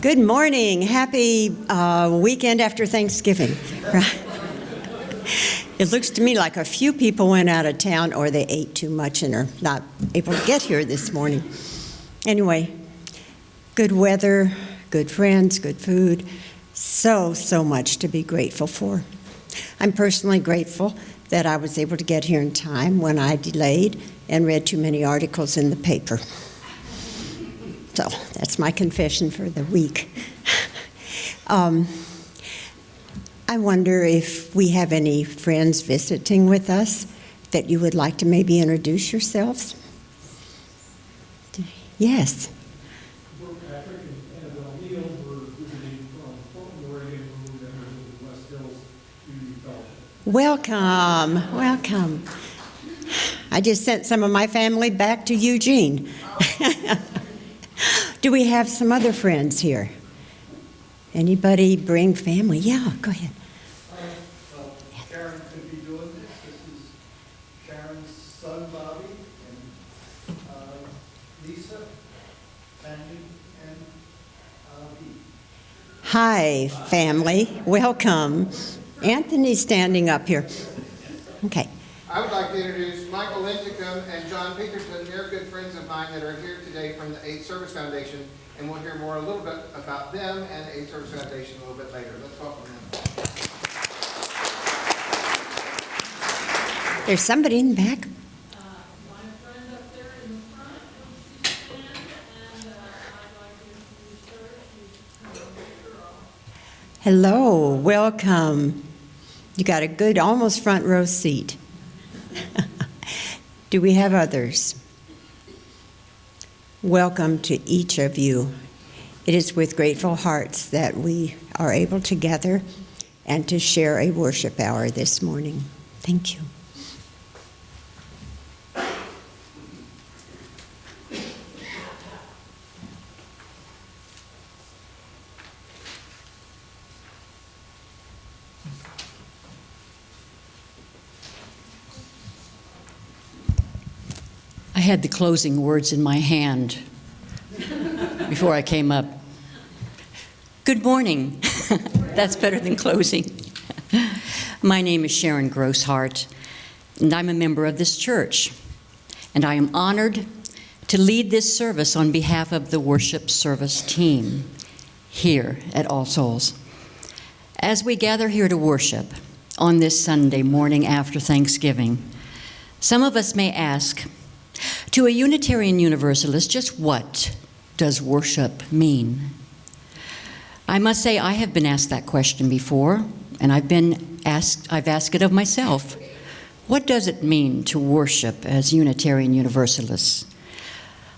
Good morning. Happy weekend after Thanksgiving. It looks to me like a few people went out of town or they ate too much and are not able to get here this morning. Anyway, good weather, good friends, good food. So much to be grateful for. I'm personally grateful that I was able to get here in time when I delayed and read too many articles in the paper. So that's my confession for the week. I wonder if we have any friends visiting with us that you would like to maybe introduce yourselves. Yes. We're Patrick and Annabelle Neal. We're visiting from Portland, Oregon. We're members of the West Hills Community Fellowship. Welcome. I just sent some of my family back to Eugene. Do we have some other friends here? Anybody bring family? Yeah, go ahead. Sharon could be doing this. This is Sharon's son, Bobby, and Lisa, Sandy, and Pete. Hi, family. Welcome. Anthony's standing up here. Okay. I would like to introduce Michael Linticum and John Pinkerton. They're good friends of mine that are here today from the AIDS Service Foundation, and we'll hear more a little bit about them and the AIDS Service Foundation a little bit later. Let's welcome them. There's somebody in the back. My friend up there in the front, she's stand, and I'd like to introduce her. She's a girl. Hello, welcome. You got a good, almost front row seat. Do we have others? Welcome to each of you. It is with grateful hearts that we are able to gather and to share a worship hour this morning. Thank you. I had the closing words in my hand before I came up. Good morning. That's better than closing. My name is Sharon Grosshart, and I'm a member of this church. And I am honored to lead this service on behalf of the worship service team here at All Souls. As we gather here to worship on this Sunday morning after Thanksgiving, some of us may ask, to a Unitarian Universalist, just what does worship mean? I must say I have been asked that question before, and I've asked it of myself. What does it mean to worship as Unitarian Universalists?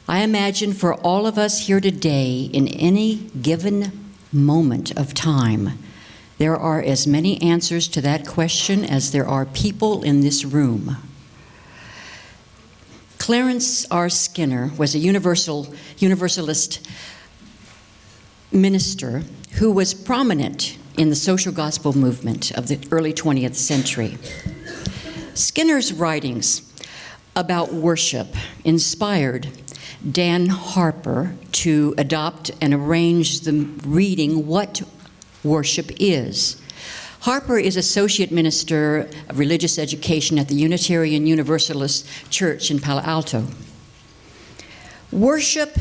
I imagine for all of us here today, in any given moment of time, there are as many answers to that question as there are people in this room. Clarence R. Skinner was a Universalist minister who was prominent in the social gospel movement of the early 20th century. Skinner's writings about worship inspired Dan Harper to adopt and arrange the reading What Worship Is. Harper is Associate Minister of Religious Education at the Unitarian Universalist Church in Palo Alto. Worship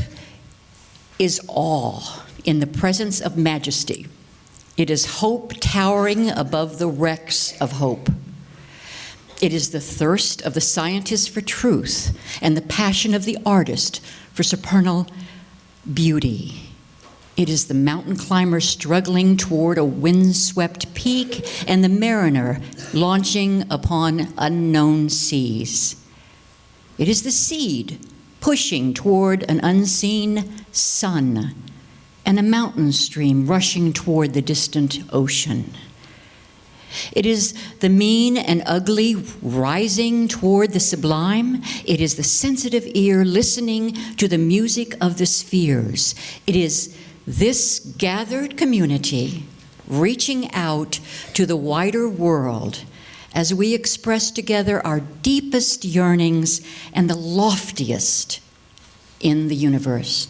is awe in the presence of majesty. It is hope towering above the wrecks of hope. It is the thirst of the scientist for truth and the passion of the artist for supernal beauty. It is the mountain climber struggling toward a windswept peak and the mariner launching upon unknown seas. It is the seed pushing toward an unseen sun and a mountain stream rushing toward the distant ocean. It is the mean and ugly rising toward the sublime. It is the sensitive ear listening to the music of the spheres. It is this gathered community reaching out to the wider world as we express together our deepest yearnings and the loftiest in the universe.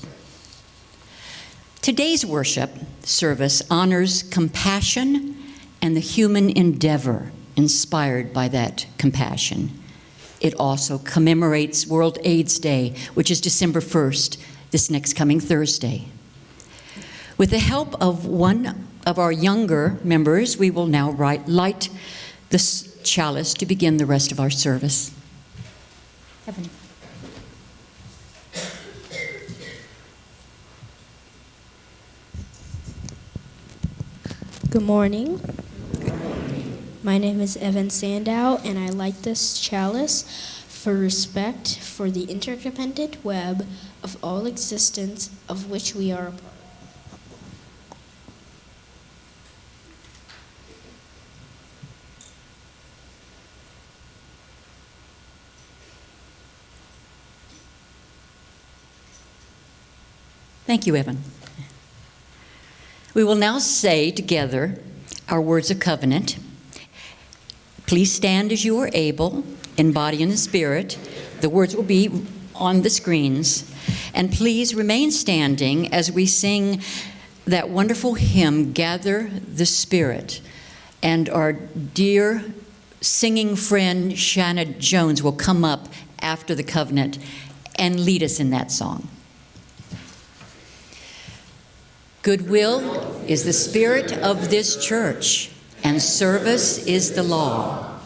Today's worship service honors compassion and the human endeavor inspired by that compassion. It also commemorates World AIDS Day, which is December 1st, this next coming Thursday. With the help of one of our younger members, we will now light the chalice to begin the rest of our service. Evan. Good morning. My name is Evan Sandow, and I light this chalice for respect for the interdependent web of all existence of which we are a part. Thank you, Evan. We will now say together our words of covenant. Please stand as you are able, in body and in spirit. The words will be on the screens. And please remain standing as we sing that wonderful hymn, Gather the Spirit. And our dear singing friend, Shanna Jones, will come up after the covenant and lead us in that song. Goodwill is the spirit of this church, and service is the law.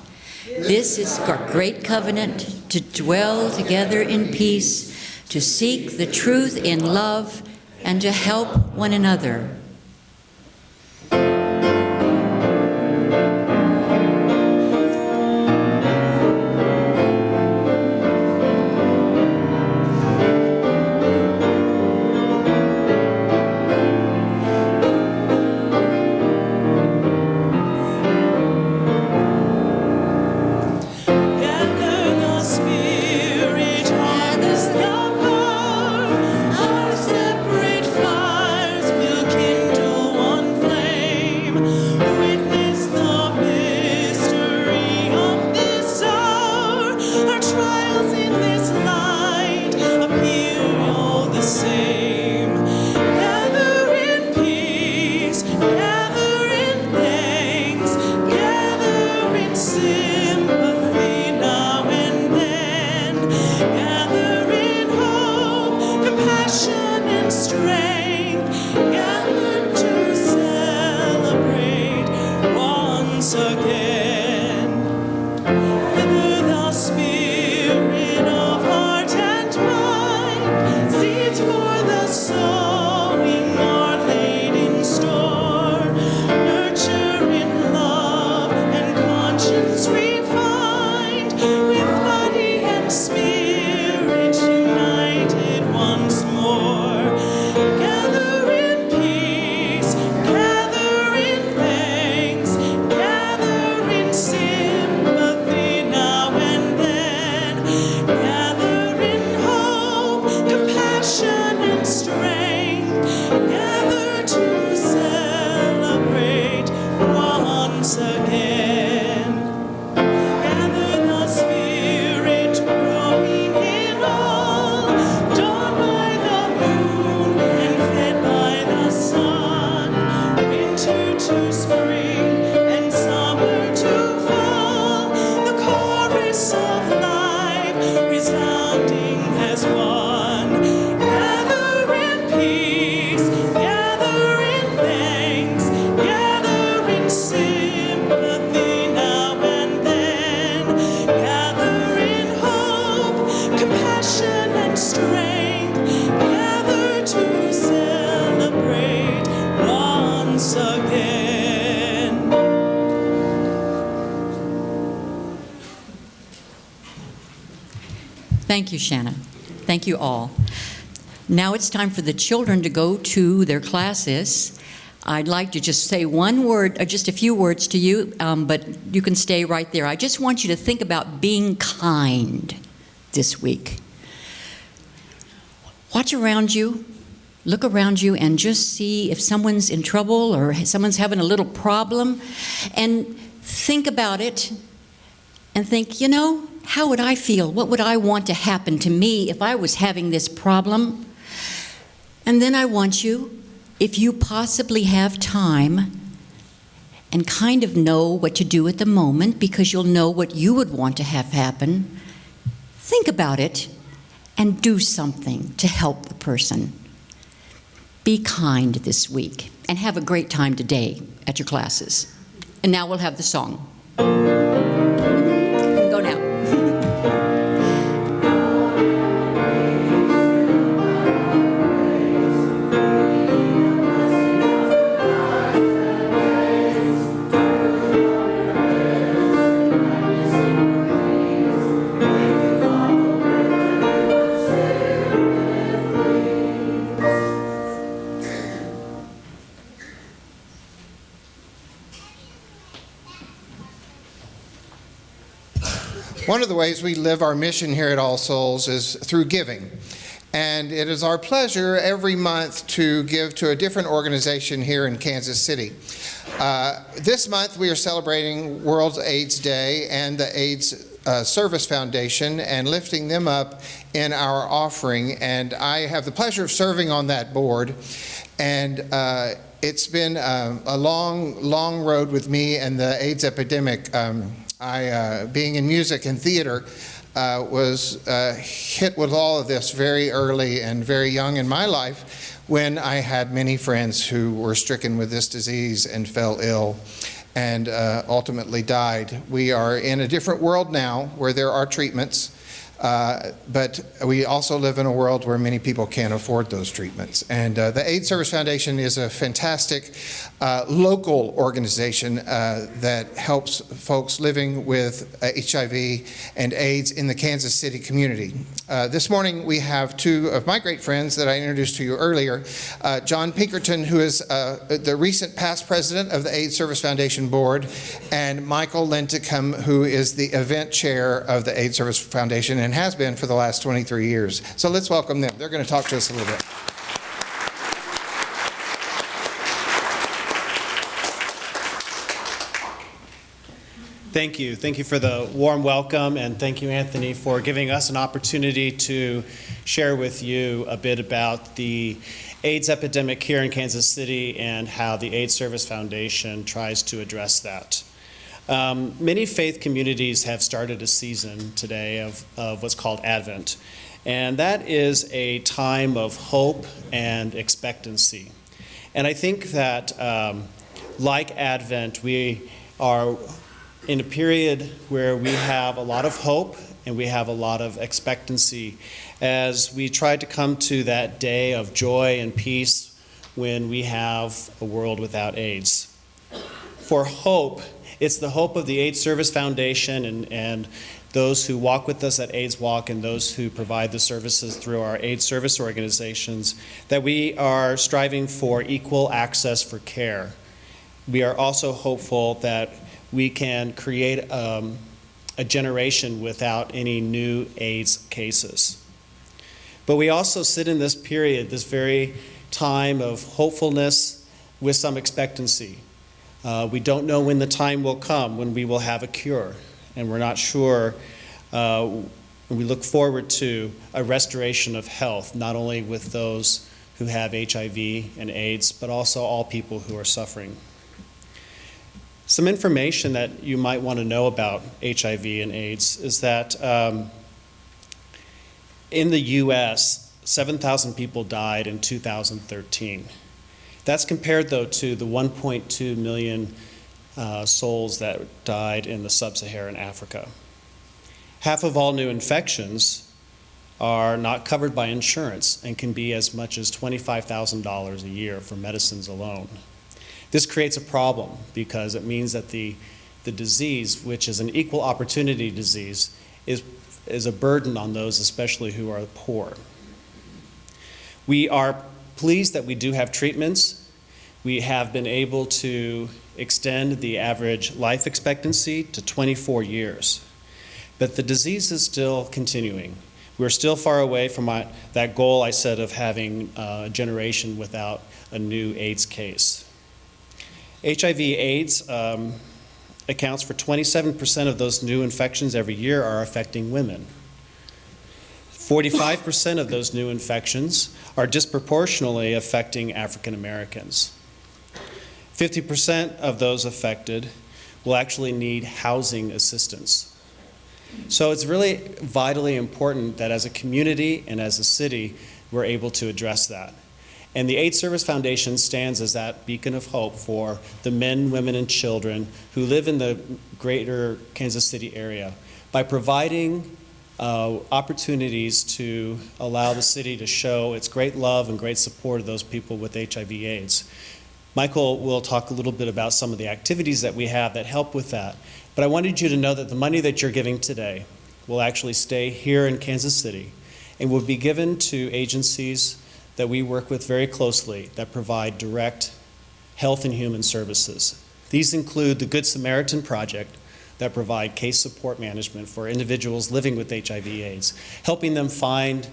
This is our great covenant, to dwell together in peace, to seek the truth in love, and to help one another. Thank you, Shanna. Thank you all. Now it's time for the children to go to their classes. I'd like to just say one word, or just a few words to you, but you can stay right there. I just want you to think about being kind this week. Watch around you, look around you, and just see if someone's in trouble or someone's having a little problem, and think about it and think, you know, how would I feel? What would I want to happen to me if I was having this problem? And then I want you if you possibly have time and kind of know what to do at the moment because you'll know what you would want to have happen, think about it and do something to help the person. Be kind this week and have a great time today at your classes. And now we'll have the song. Go now. One of the ways we live our mission here at All Souls is through giving. And it is our pleasure every month to give to a different organization here in Kansas City. This month we are celebrating World AIDS Day and the AIDS Service Foundation and lifting them up in our offering. And I have the pleasure of serving on that board. And it's been a long road with me and the AIDS epidemic. Being in music and theater, was hit with all of this very early and very young in my life when I had many friends who were stricken with this disease and fell ill and ultimately died. We are in a different world now where there are treatments, but we also live in a world where many people can't afford those treatments. And the AIDS Service Foundation is a fantastic local organization that helps folks living with HIV and AIDS in the Kansas City community. This morning we have two of my great friends that I introduced to you earlier, John Pinkerton, who is the recent past president of the AIDS Service Foundation Board, and Michael Linticum, who is the event chair of the AIDS Service Foundation and has been for the last 23 years. So let's welcome them. They're going to talk to us a little bit. Thank you. Thank you for the warm welcome, and thank you, Anthony, for giving us an opportunity to share with you a bit about the AIDS epidemic here in Kansas City and how the AIDS Service Foundation tries to address that. Many faith communities have started a season today of what's called Advent, and that is a time of hope and expectancy. And I think that, like Advent, we are in a period where we have a lot of hope and we have a lot of expectancy as we try to come to that day of joy and peace when we have a world without AIDS. For hope, it's the hope of the AIDS Service Foundation and those who walk with us at AIDS Walk and those who provide the services through our AIDS service organizations that we are striving for equal access for care. We are also hopeful that we can create a generation without any new AIDS cases. But we also sit in this period, this very time of hopefulness with some expectancy. We don't know when the time will come when we will have a cure, and we're not sure. We look forward to a restoration of health, not only with those who have HIV and AIDS, but also all people who are suffering. Some information that you might want to know about HIV and AIDS is that in the U.S., 7,000 people died in 2013. That's compared, though, to the 1.2 million souls that died in the sub-Saharan Africa. Half of all new infections are not covered by insurance and can be as much as $25,000 a year for medicines alone. This creates a problem because it means that the disease, which is an equal opportunity disease, is a burden on those especially who are poor. We are pleased that we do have treatments. We have been able to extend the average life expectancy to 24 years. But the disease is still continuing. We're still far away from that goal I said of having a generation without a new AIDS case. HIV/AIDS accounts for 27% of those new infections every year are affecting women. 45% of those new infections are disproportionately affecting African Americans. 50% of those affected will actually need housing assistance. So it's really vitally important that as a community and as a city, we're able to address that. And the AIDS Service Foundation stands as that beacon of hope for the men, women, and children who live in the greater Kansas City area by providing opportunities to allow the city to show its great love and great support of those people with HIV/AIDS. Michael will talk a little bit about some of the activities that we have that help with that. But I wanted you to know that the money that you're giving today will actually stay here in Kansas City and will be given to agencies that we work with very closely that provide direct health and human services. These include the Good Samaritan Project that provide case support management for individuals living with HIV/AIDS, helping them find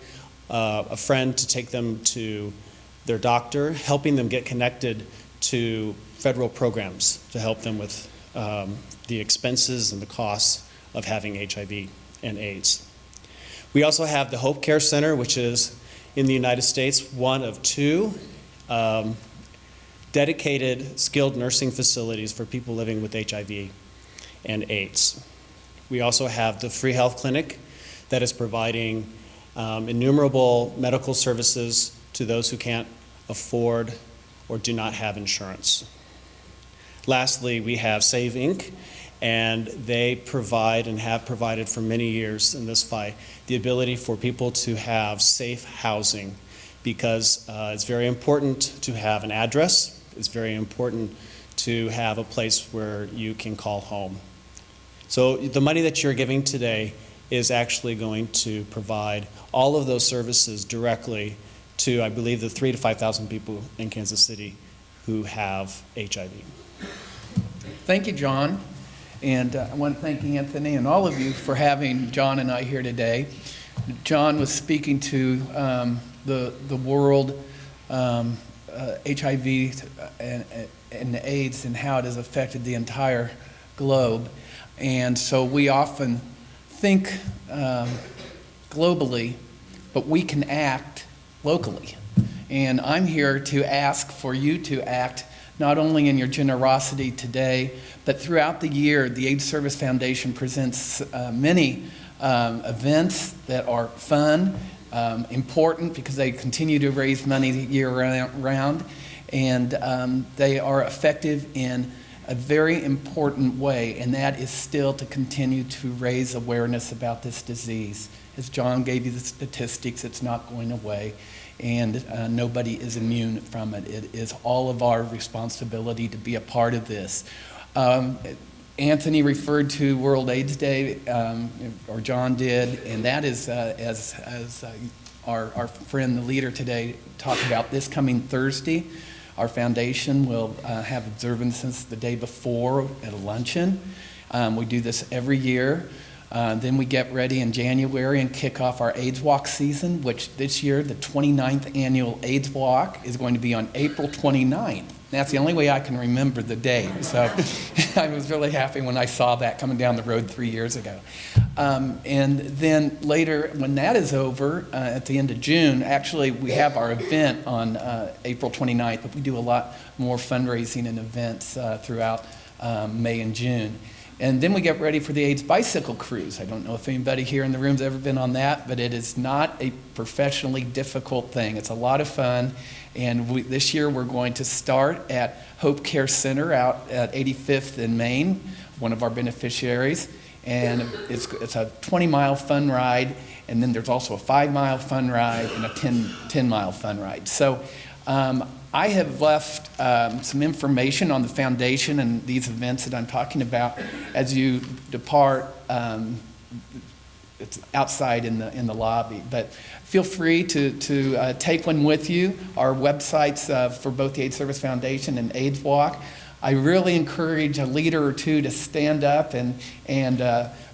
a friend to take them to their doctor, helping them get connected to federal programs to help them with the expenses and the costs of having HIV and AIDS. We also have the Hope Care Center, which is in the United States one of two dedicated skilled nursing facilities for people living with HIV and AIDS. We also have the Free Health Clinic that is providing innumerable medical services to those who can't afford or do not have insurance. Lastly, we have Save Inc., and they provide and have provided for many years in this fight the ability for people to have safe housing, because it's very important to have an address. It's very important to have a place where you can call home. So the money that you're giving today is actually going to provide all of those services directly to, I believe, the 3,000 to 5,000 people in Kansas City who have HIV. Thank you, John. And I want to thank Anthony and all of you for having John and I here today. John was speaking to the world HIV and AIDS and how it has affected the entire globe. And so we often think globally, but we can act locally. And I'm here to ask for you to act not only in your generosity today, but throughout the year. The AIDS Service Foundation presents many events that are fun, important because they continue to raise money year round, and they are effective in a very important way, and that is still to continue to raise awareness about this disease. As John gave you the statistics, it's not going away, and nobody is immune from it. It is all of our responsibility to be a part of this. Anthony referred to World AIDS Day, or John did, and that is, as our friend, the leader today, talked about this coming Thursday. Our foundation will have observances the day before at a luncheon. We do this every year. Then we get ready in January and kick off our AIDS Walk season, which this year, the 29th annual AIDS Walk is going to be on April 29th. That's the only way I can remember the date. So I was really happy when I saw that coming down the road 3 years ago. And then later, when that is over, at the end of June, actually we have our event on April 29th, but we do a lot more fundraising and events throughout May and June. And then we get ready for the AIDS Bicycle Cruise. I don't know if anybody here in the room's ever been on that, but it is not a professionally difficult thing. It's a lot of fun. And this year we're going to start at Hope Care Center out at 85th in Maine, one of our beneficiaries. And it's a 20-mile fun ride, and then there's also a 5-mile fun ride and a 10-mile fun ride. So I have left some information on the foundation and these events that I'm talking about as you depart. It's outside in the lobby, but feel free to take one with you. Our websites for both the AIDS Service Foundation and AIDS Walk. I really encourage a leader or two to stand up and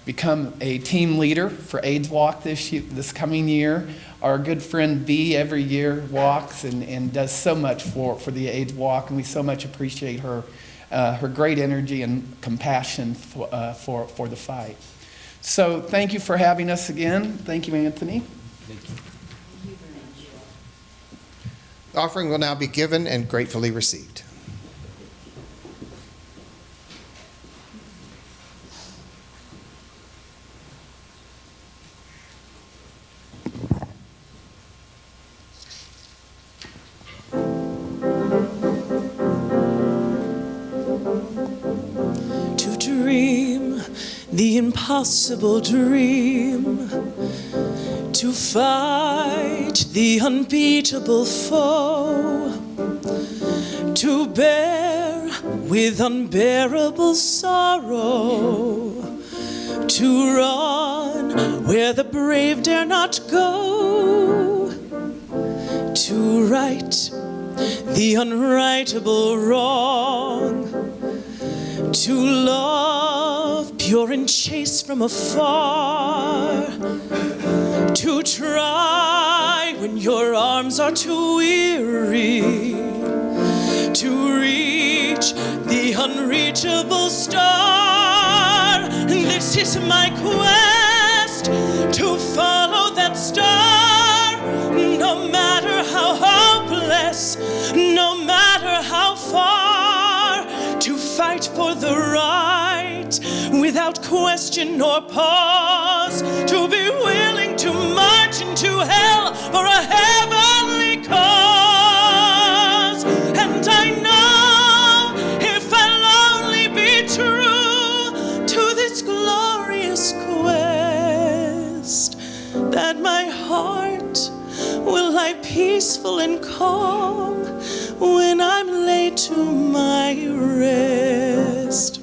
become a team leader for AIDS Walk this coming year. Our good friend Bee every year walks and does so much for the AIDS Walk, and we so much appreciate her great energy and compassion for the fight. So thank you for having us again. Thank you, Anthony. The offering will now be given and gratefully received. To dream the impossible dream, to fight the unbeatable foe, to bear with unbearable sorrow, to run where the brave dare not go, to right the unrightable wrong, to love pure and chaste from afar, to try when your arms are too weary, to reach the unreachable star. This is my quest, to follow that star, no matter how hopeless, no matter how far, to fight for the right without question or pause, to be willing to march into hell for a heavenly cause. And I know if I'll only be true to this glorious quest, that my heart will lie peaceful and calm when I'm laid to my rest.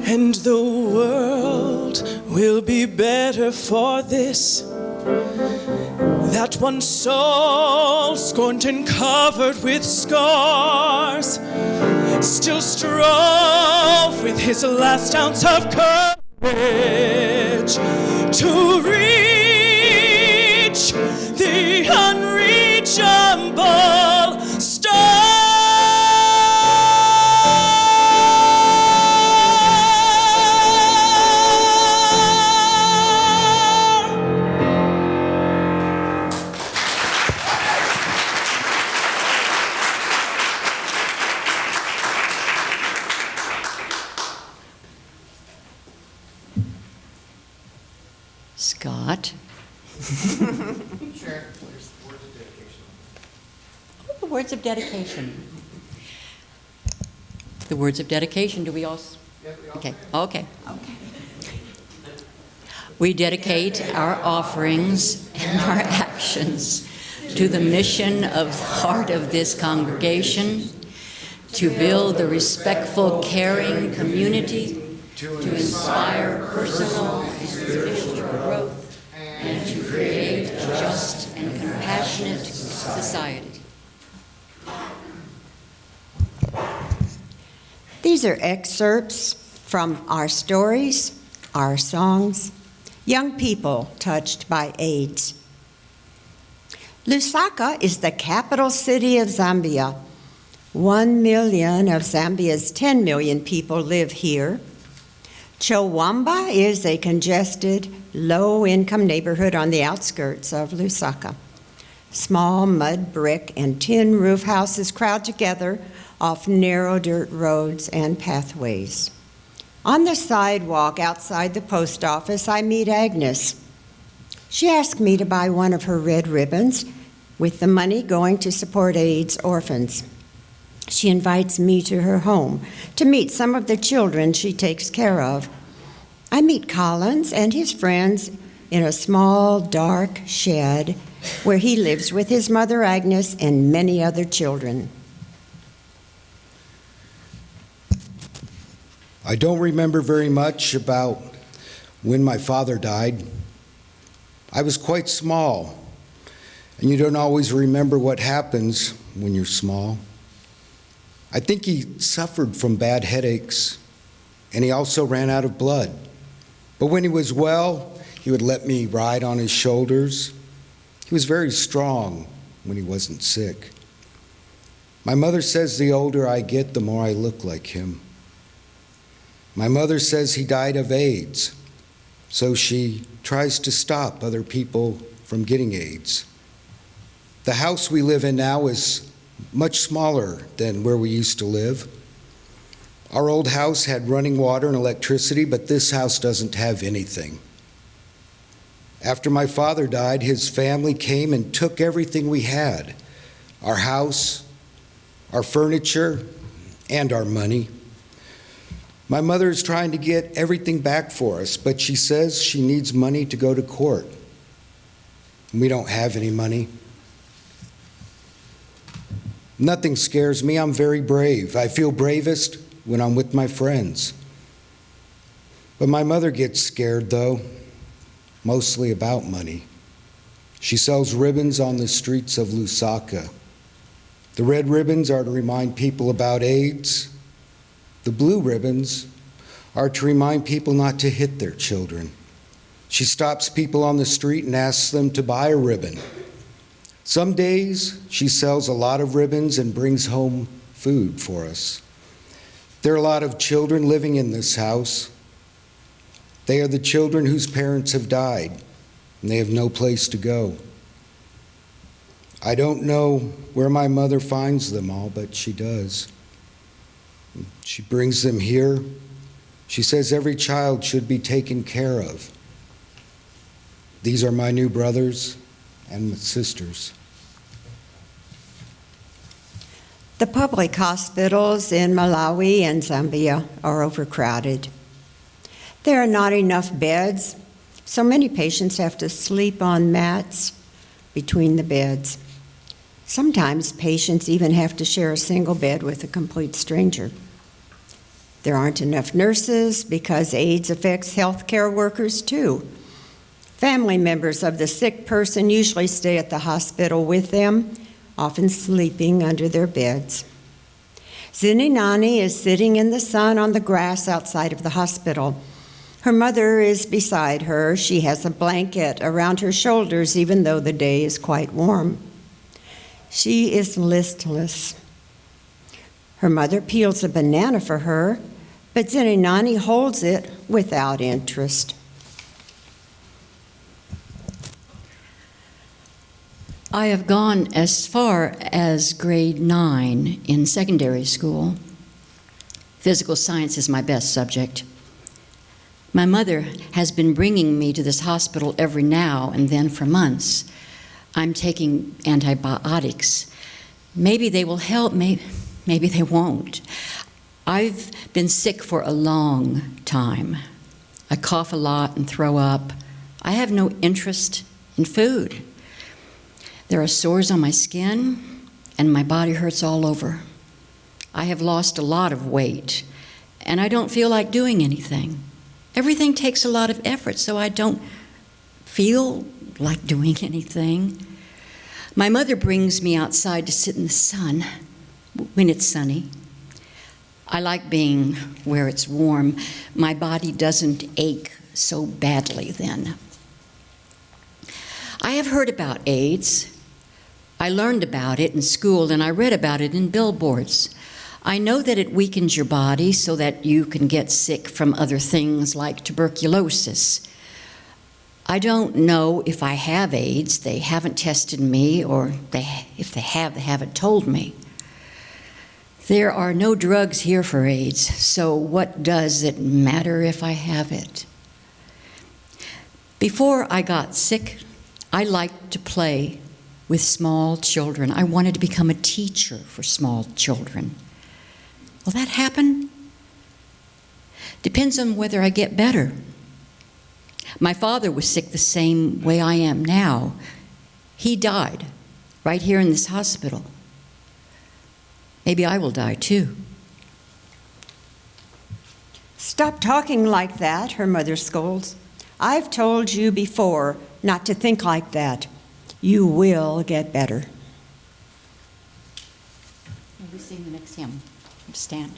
And the world will be better for this, that one soul scorned and covered with scars still strove with his last ounce of courage to reach the unreachable star. Scott? Sharon, there's words of dedication. The words of dedication. The words of dedication, do we all? Yeah, we all Okay, stand. okay. We dedicate our offerings and our actions to the mission of the heart of this congregation, to build a respectful, caring community, to inspire personal and spiritual growth, and to create a just and compassionate society. These are excerpts from our stories, our songs, young people touched by AIDS. Lusaka is the capital city of Zambia. 1 million of Zambia's 10 million people live here. Chowamba is a congested, low-income neighborhood on the outskirts of Lusaka. Small mud, brick, and tin roof houses crowd together off narrow dirt roads and pathways. On the sidewalk outside the post office, I meet Agnes. She asked me to buy one of her red ribbons, with the money going to support AIDS orphans. She invites me to her home to meet some of the children she takes care of. I meet Collins and his friends in a small, dark shed where he lives with his mother Agnes and many other children. I don't remember very much about when my father died. I was quite small, and you don't always remember what happens when you're small. I think he suffered from bad headaches, and he also ran out of blood. But when he was well, he would let me ride on his shoulders. He was very strong when he wasn't sick. My mother says the older I get, the more I look like him. My mother says he died of AIDS. so she tries to stop other people from getting AIDS. The house we live in now is much smaller than where we used to live. Our old house had running water and electricity, but this house doesn't have anything. After my father died, his family came and took everything we had, our house, our furniture, and our money. My mother is trying to get everything back for us, but she says she needs money to go to court. We don't have any money. Nothing scares me. I'm very brave. I feel bravest when I'm with my friends. But my mother gets scared, though, mostly about money. She sells ribbons on the streets of Lusaka. The red ribbons are to remind people about AIDS. The blue ribbons are to remind people not to hit their children. She stops people on the street and asks them to buy a ribbon. Some days she sells a lot of ribbons and brings home food for us. There are a lot of children living in this house. They are the children whose parents have died, and they have no place to go. I don't know where my mother finds them all, but she does. She brings them here. She says every child should be taken care of. These are my new brothers and sisters. The public hospitals in Malawi and Zambia are overcrowded. There are not enough beds, so many patients have to sleep on mats between the beds. Sometimes patients even have to share a single bed with a complete stranger. There aren't enough nurses because AIDS affects healthcare workers too. Family members of the sick person usually stay at the hospital with them, often sleeping under their beds. Zininani is sitting in the sun on the grass outside of the hospital. Her mother is beside her. She has a blanket around her shoulders, even though the day is quite warm. She is listless. Her mother peels a banana for her, but Zininani holds it without interest. I have gone as far as grade 9 in secondary school. Physical science is my best subject. My mother has been bringing me to this hospital every now and then for months. I'm taking antibiotics. Maybe they will help, maybe they won't. I've been sick for a long time. I cough a lot and throw up. I have no interest in food. There are sores on my skin, and my body hurts all over. I have lost a lot of weight, and I don't feel like doing anything. Everything takes a lot of effort, so I don't feel like doing anything. My mother brings me outside to sit in the sun when it's sunny. I like being where it's warm. My body doesn't ache so badly then. I have heard about AIDS. I learned about it in school, and I read about it in billboards. I know that it weakens your body so that you can get sick from other things like tuberculosis. I don't know if I have AIDS. They haven't tested me, or if they have, they haven't told me. There are no drugs here for AIDS, so what does it matter if I have it? Before I got sick, I liked to play with small children. I wanted to become a teacher for small children. Will that happen? Depends on whether I get better. My father was sick the same way I am now. He died right here in this hospital. Maybe I will die too. Stop talking like that, her mother scolds. I've told you before not to think like that. You will get better. We sing the next hymn. Stand.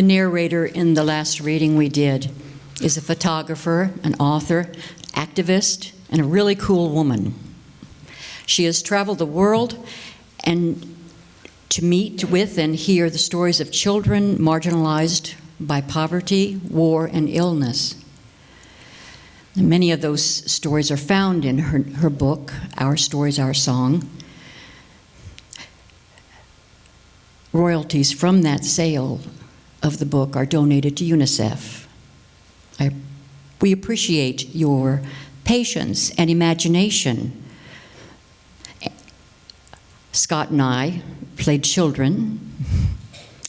The narrator in the last reading we did is a photographer, an author, activist, and a really cool woman. She has traveled the world and to meet with and hear the stories of children marginalized by poverty, war, and illness. And many of those stories are found in her book, Our Stories, Our Song. Royalties from that sale of the book are donated to UNICEF. We appreciate your patience and imagination. Scott and I played children,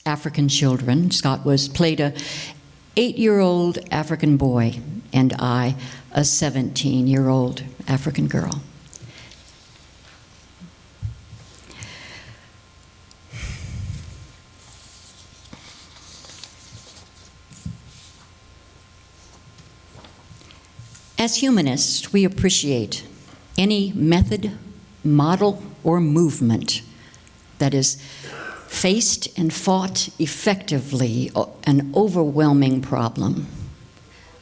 African children. Scott played a 8-year-old African boy, and I, a 17-year-old African girl. As humanists, we appreciate any method, model, or movement that is faced and fought effectively an overwhelming problem.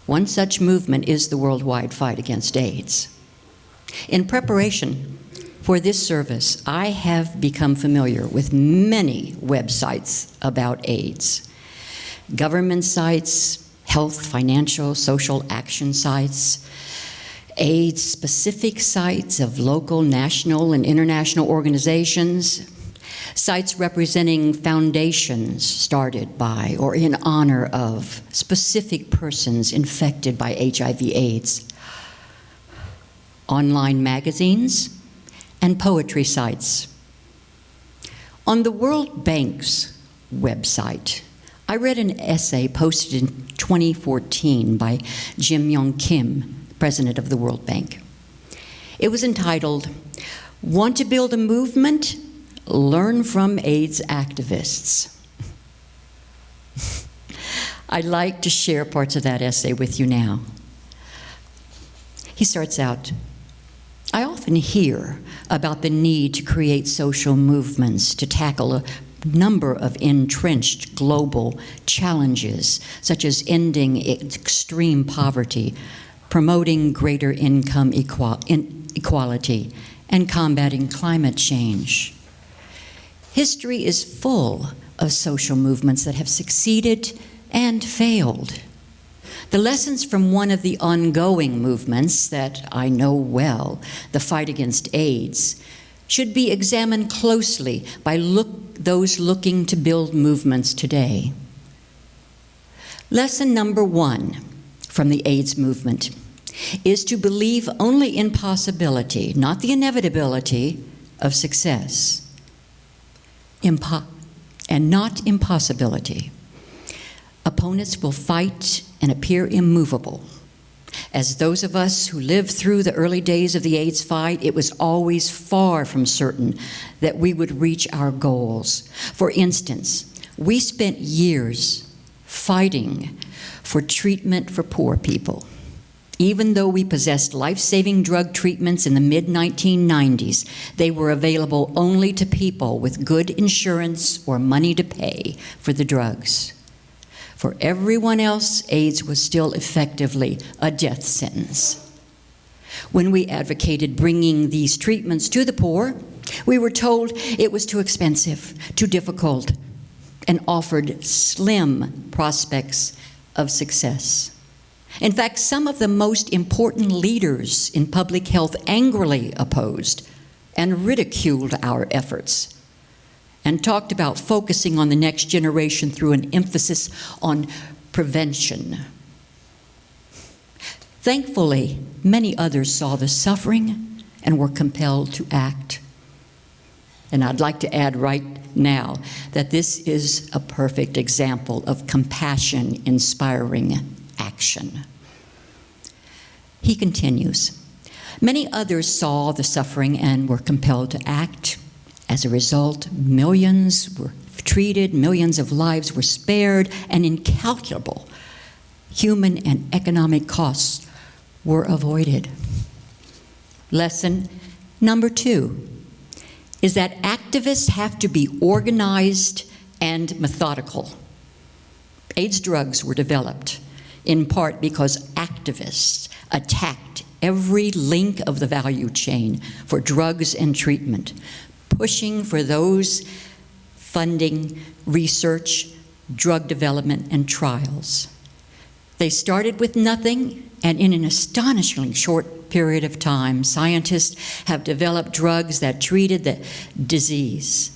One such movement is the worldwide fight against AIDS. In preparation for this service, I have become familiar with many websites about AIDS. Government sites, health, financial, social action sites, AIDS-specific sites of local, national, and international organizations, sites representing foundations started by or in honor of specific persons infected by HIV/AIDS, online magazines, and poetry sites. On the World Bank's website, I read an essay posted in 2014 by Jim Yong Kim, president of the World Bank. It was entitled, "Want to Build a Movement? Learn from AIDS Activists." I'd like to share parts of that essay with you now. He starts out, "I often hear about the need to create social movements to tackle a number of entrenched global challenges, such as ending extreme poverty, promoting greater income equality, and combating climate change. History is full of social movements that have succeeded and failed. The lessons from one of the ongoing movements that I know well, the fight against AIDS, should be examined closely by those looking to build movements today. Lesson number 1 from the AIDS movement is to believe only in possibility, not the inevitability of success, and not impossibility. Opponents will fight and appear immovable. As those of us who lived through the early days of the AIDS fight, it was always far from certain that we would reach our goals. For instance, we spent years fighting for treatment for poor people. Even though we possessed life-saving drug treatments in the mid-1990s, they were available only to people with good insurance or money to pay for the drugs. For everyone else, AIDS was still effectively a death sentence. When we advocated bringing these treatments to the poor, we were told it was too expensive, too difficult, and offered slim prospects of success. In fact, some of the most important leaders in public health angrily opposed and ridiculed our efforts, and talked about focusing on the next generation through an emphasis on prevention. Thankfully, many others saw the suffering and were compelled to act. And I'd like to add right now that this is a perfect example of compassion-inspiring action. He continues, "Many others saw the suffering and were compelled to act. As a result, millions were treated, millions of lives were spared, and incalculable human and economic costs were avoided." Lesson number 2 is that activists have to be organized and methodical. AIDS drugs were developed in part because activists attacked every link of the value chain for drugs and treatment, pushing for those funding research, drug development, and trials. They started with nothing, and in an astonishingly short period of time, scientists have developed drugs that treated the disease.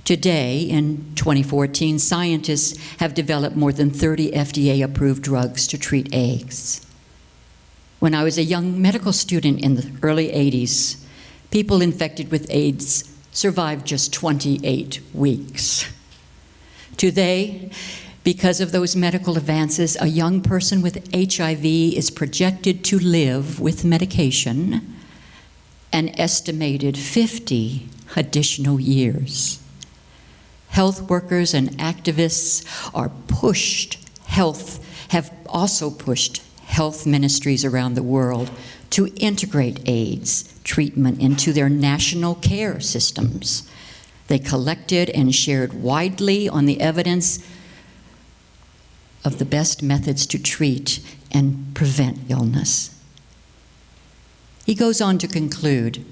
Today, in 2014, scientists have developed more than 30 FDA-approved drugs to treat AIDS. When I was a young medical student in the early 80s, people infected with AIDS survived just 28 weeks. Today, because of those medical advances, a young person with HIV is projected to live with medication an estimated 50 additional years. Health workers and activists have also pushed health ministries around the world to integrate AIDS treatment into their national care systems. They collected and shared widely on the evidence of the best methods to treat and prevent illness. He goes on to conclude,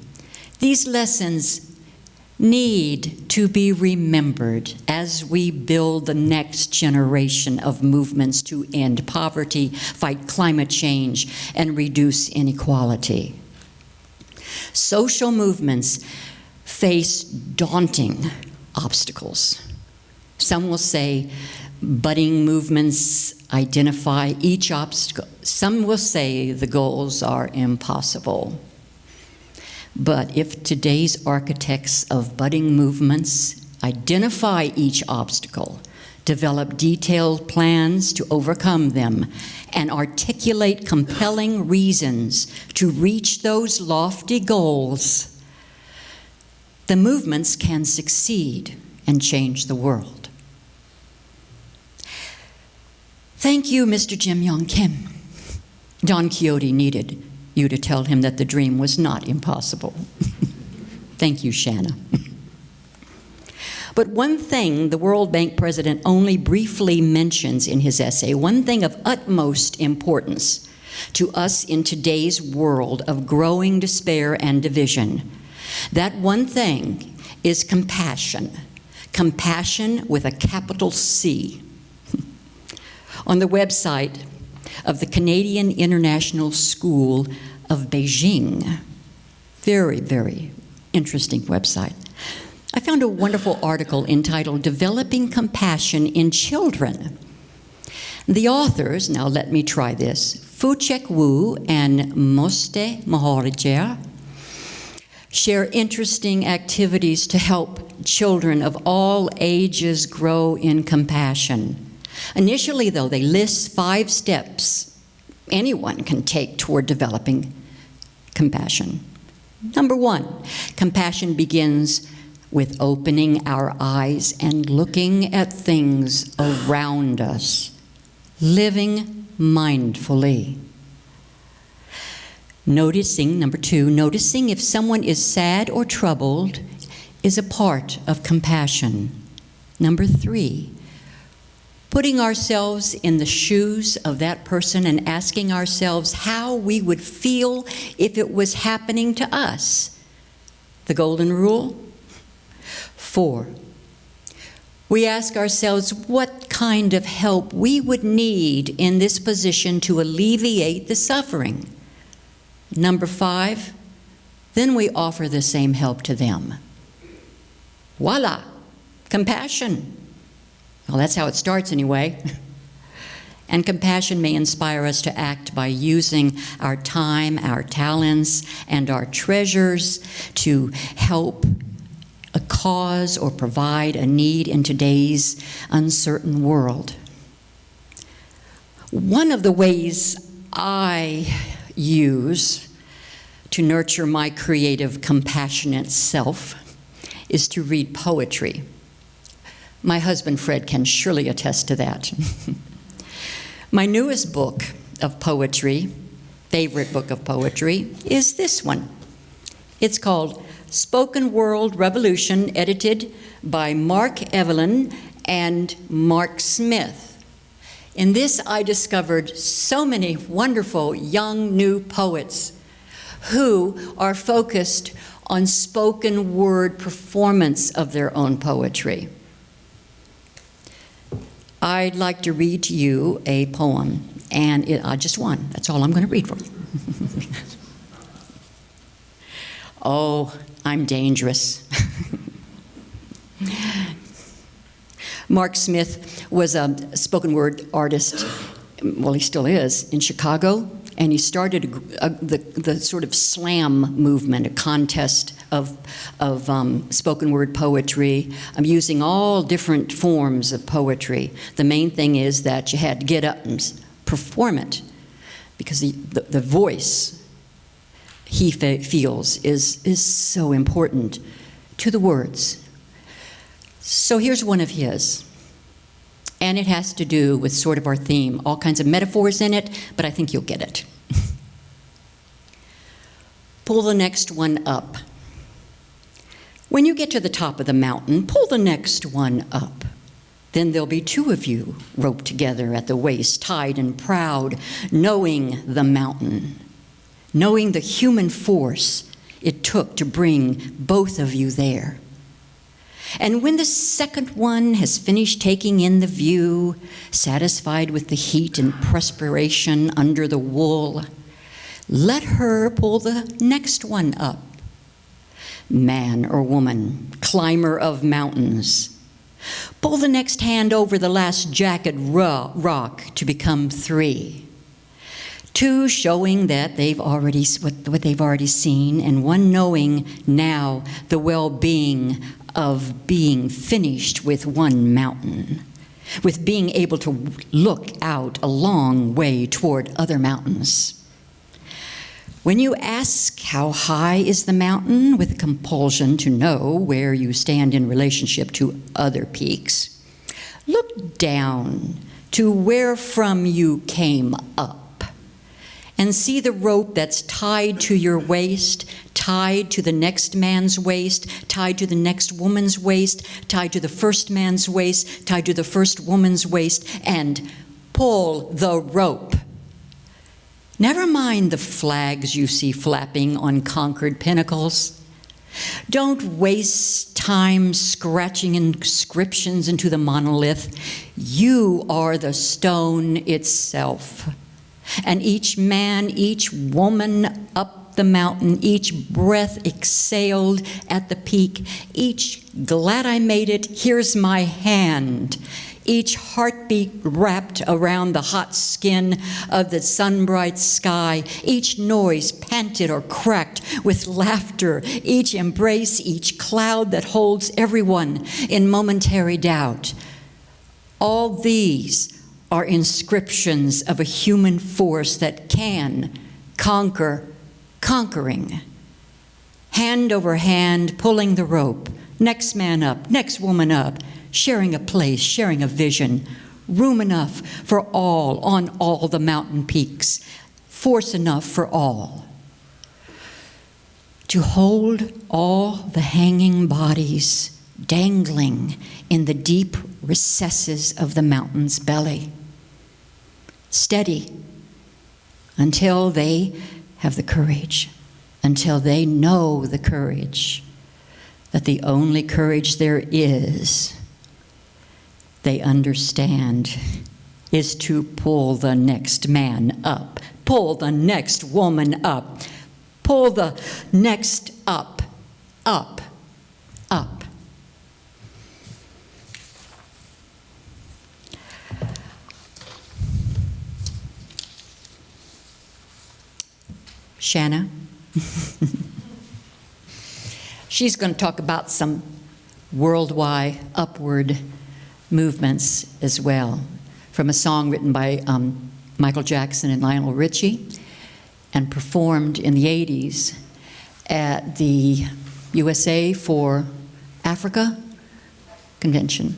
these lessons need to be remembered as we build the next generation of movements to end poverty, fight climate change, and reduce inequality. Social movements face daunting obstacles. Some will say budding movements identify each obstacle. Some will say the goals are impossible. But if today's architects of budding movements identify each obstacle, develop detailed plans to overcome them, and articulate compelling reasons to reach those lofty goals, the movements can succeed and change the world. Thank you, Mr. Jim Yong Kim. Don Quixote needed you to tell him that the dream was not impossible. Thank you, Shanna. But one thing the World Bank president only briefly mentions in his essay, one thing of utmost importance to us in today's world of growing despair and division, that one thing is compassion. Compassion with a capital C. On the website of the Canadian International School of Beijing, very, very interesting website, I found a wonderful article entitled Developing Compassion in Children. The authors, now let me try this, Fu-Chek Wu and Moste Mahorjer, share interesting activities to help children of all ages grow in compassion. Initially, though, they list 5 steps anyone can take toward developing compassion. Number 1, compassion begins with opening our eyes and looking at things around us, living mindfully. Number 2, noticing if someone is sad or troubled is a part of compassion. Number 3, putting ourselves in the shoes of that person and asking ourselves how we would feel if it was happening to us. The golden rule. 4, we ask ourselves what kind of help we would need in this position to alleviate the suffering. Number 5, then we offer the same help to them. Voila, compassion. Well, that's how it starts anyway. And compassion may inspire us to act by using our time, our talents, and our treasures to help a cause or provide a need in today's uncertain world. One of the ways I use to nurture my creative, compassionate self is to read poetry. My husband, Fred, can surely attest to that. My newest book of poetry, favorite book of poetry, is this one. It's called Spoken World Revolution, edited by Mark Evelyn and Mark Smith. In this, I discovered so many wonderful young new poets who are focused on spoken word performance of their own poetry. I'd like to read to you a poem, and just one. That's all I'm going to read for you. Oh, I'm dangerous. Mark Smith was a spoken word artist, well, he still is, in Chicago, and he started the sort of slam movement, a contest of spoken word poetry, using all different forms of poetry. The main thing is that you had to get up and perform it, because the voice, he feels, is so important to the words. So here's one of his, and it has to do with sort of our theme, all kinds of metaphors in it, but I think you'll get it. Pull the next one up. When you get to the top of the mountain, pull the next one up. Then there'll be two of you roped together at the waist, tied and proud, knowing the mountain, knowing the human force it took to bring both of you there. And when the second one has finished taking in the view, satisfied with the heat and perspiration under the wool, let her pull the next one up. Man or woman, climber of mountains, pull the next hand over the last jagged rock to become three. Two showing that they've already what they've already seen, and one knowing now the well-being of being finished with one mountain, with being able to look out a long way toward other mountains. When you ask how high is the mountain, with compulsion to know where you stand in relationship to other peaks, look down to where from you came up, and see the rope that's tied to your waist, tied to the next man's waist, tied to the next woman's waist, tied to the first man's waist, tied to the first woman's waist, and pull the rope. Never mind the flags you see flapping on conquered pinnacles. Don't waste time scratching inscriptions into the monolith. You are the stone itself. And each man, each woman up the mountain, each breath exhaled at the peak, each glad I made it, here's my hand, each heartbeat wrapped around the hot skin of the sun-bright sky, each noise panted or cracked with laughter, each embrace, each cloud that holds everyone in momentary doubt. All these are inscriptions of a human force that can conquer conquering. Hand over hand, pulling the rope, next man up, next woman up, sharing a place, sharing a vision, room enough for all on all the mountain peaks, force enough for all. To hold all the hanging bodies dangling in the deep recesses of the mountain's belly. Steady until they have the courage, until they know the courage, that the only courage there is, they understand, is to pull the next man up, pull the next woman up, pull the next up, up, up. Shanna. She's going to talk about some worldwide upward movements as well, from a song written by Michael Jackson and Lionel Richie and performed in the 80s at the USA for Africa convention.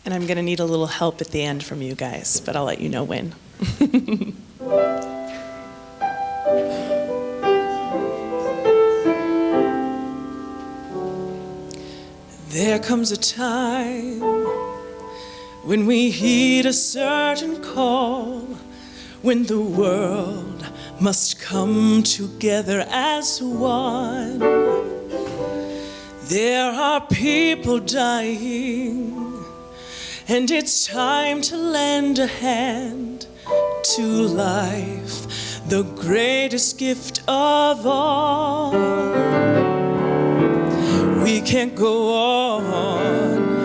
And I'm going to need a little help at the end from you guys, but I'll let you know when. There comes a time when we heed a certain call, when the world must come together as one. There are people dying, and it's time to lend a hand to life, the greatest gift of all. We can't go on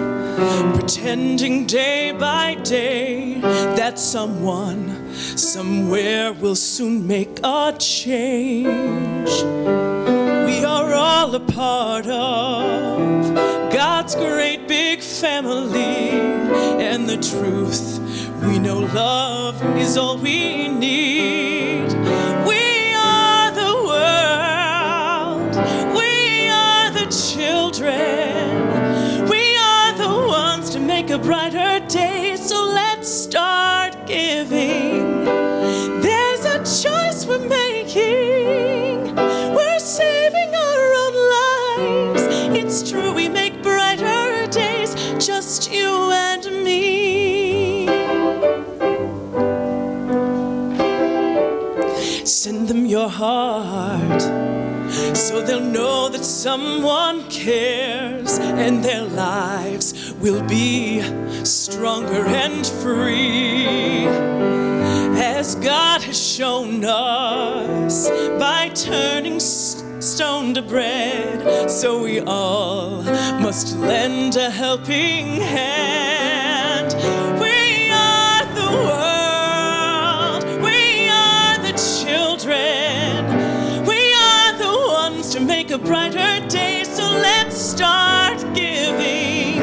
pretending day by day that someone somewhere will soon make a change. We are all a part of God's great big family, and the truth, we know love is all we need. We are the world, we are the children, we are the ones to make a brighter day, so let's start giving. There's a choice we're making, we're saving our own lives. It's true, we make brighter days, just you and me. Send them your heart, so they'll know that someone cares, and their lives will be stronger and free, as God has shown us by turning stone to bread. So we all must lend a helping hand. We are the world, we are the children, we are the ones to make a brighter day, so let's start giving.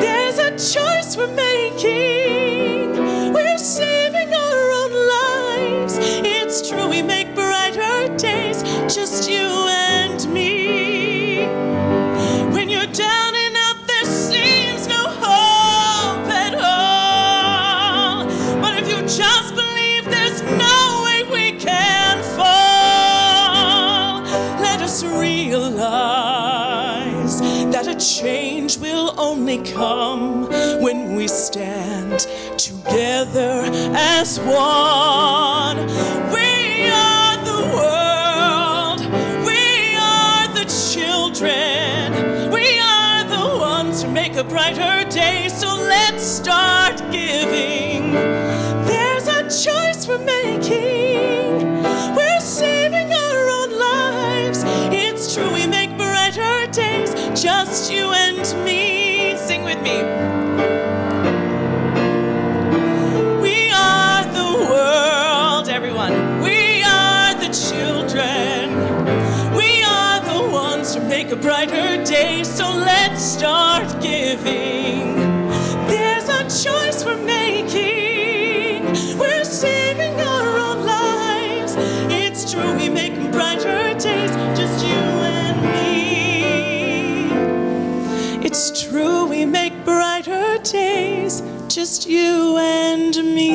There's a choice we're making, we're saving our own lives. It's true, we make brighter days, just you and me. When you're down and out, there seems no hope at all, but if you just believe, there's no way we can fall. Let us realize that a change will only come when we stand together as one. We are the world, we are the children, we are the ones to make a brighter day, so let's start giving. There's a choice we're making, we're saving our own lives. It's true, we make brighter days, just you and me. Sing with me. We are the world, everyone. We are the children. We are the ones to make a brighter day, so let's start giving. There's a choice we're making, we're saving our own lives. It's true, we make brighter days, just you and me. It's true, we make brighter days, just you and me.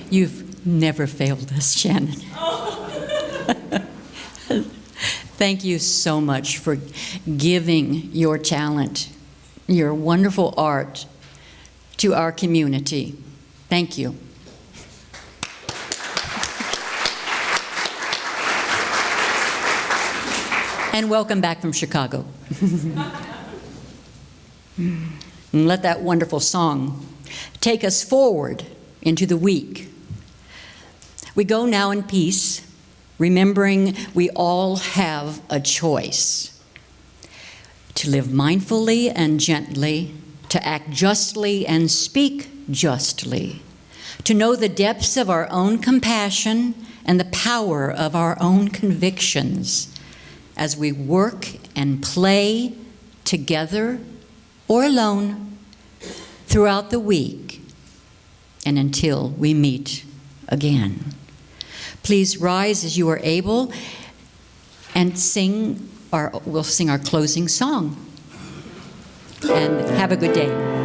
You've never failed us, Shannon. Thank you so much for giving your talent, your wonderful art to our community. Thank you. And welcome back from Chicago. And let that wonderful song take us forward into the week. We go now in peace, remembering we all have a choice to live mindfully and gently, to act justly and speak justly, to know the depths of our own compassion and the power of our own convictions as we work and play together or alone throughout the week and until we meet again. Please rise as you are able and we'll sing our closing song. and have a good day.